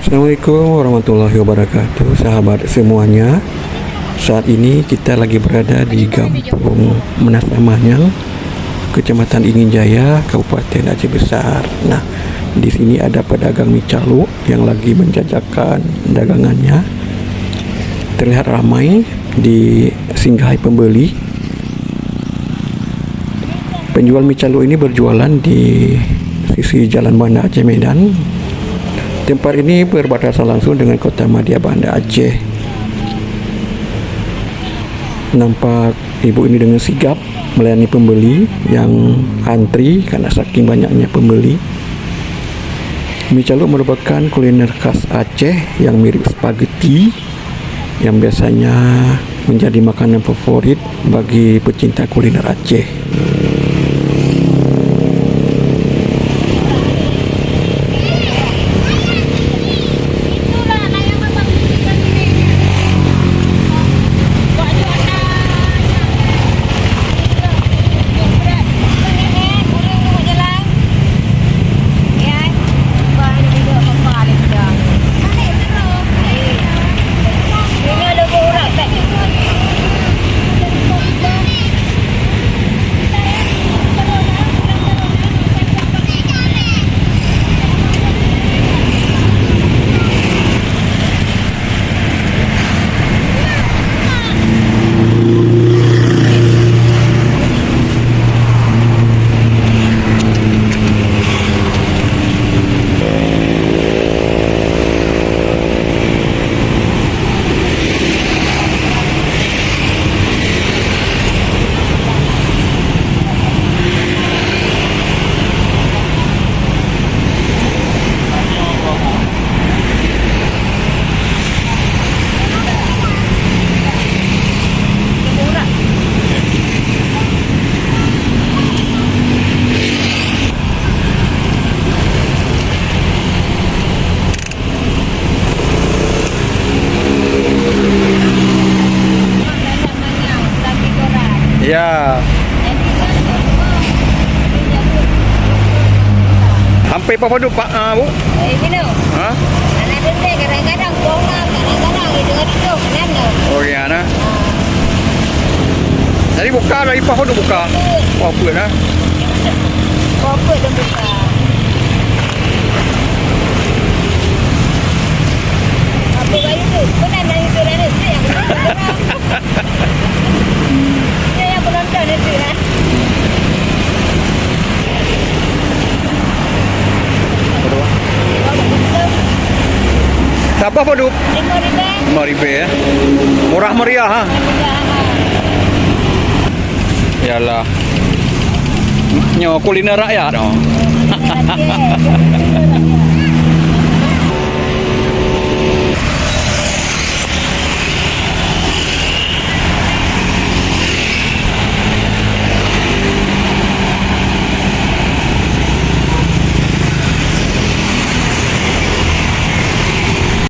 Assalamualaikum warahmatullahi wabarakatuh, sahabat semuanya. Saat ini kita lagi berada di Kampung Menas-Manyang, Kecamatan Ingin Jaya, Kabupaten Aceh Besar. Nah, di sini ada pedagang mie calo yang lagi menjajakan dagangannya. Terlihat ramai di singgahi pembeli. Penjual mie calo ini berjualan di sisi Jalan Banda Aceh Medan. Tempat ini berbatasan langsung dengan Kota Madia Banda Aceh. Nampak ibu ini dengan sigap melayani pembeli yang antri karena saking banyaknya pembeli. Mie calo merupakan kuliner khas Aceh yang mirip spaghetti yang biasanya menjadi makanan favorit bagi pecinta kuliner Aceh. Ya, hampir apa dulu Pak Bu? Ini Hah? anak dende kadang-kadang bonga, kadang-kadang itu kan Oh ya, nah. Jadi buka dari apa dulu buka? Oh, apa nah? Kopi dan buka. Apa bayi tu? Benar dari itu dan itu yang dia yang penonton itu lah. Siapa apa dulu? 5.000. 5.000 ya. Murah meriah ha. Yalah. Nyo kuliner rakyat oh.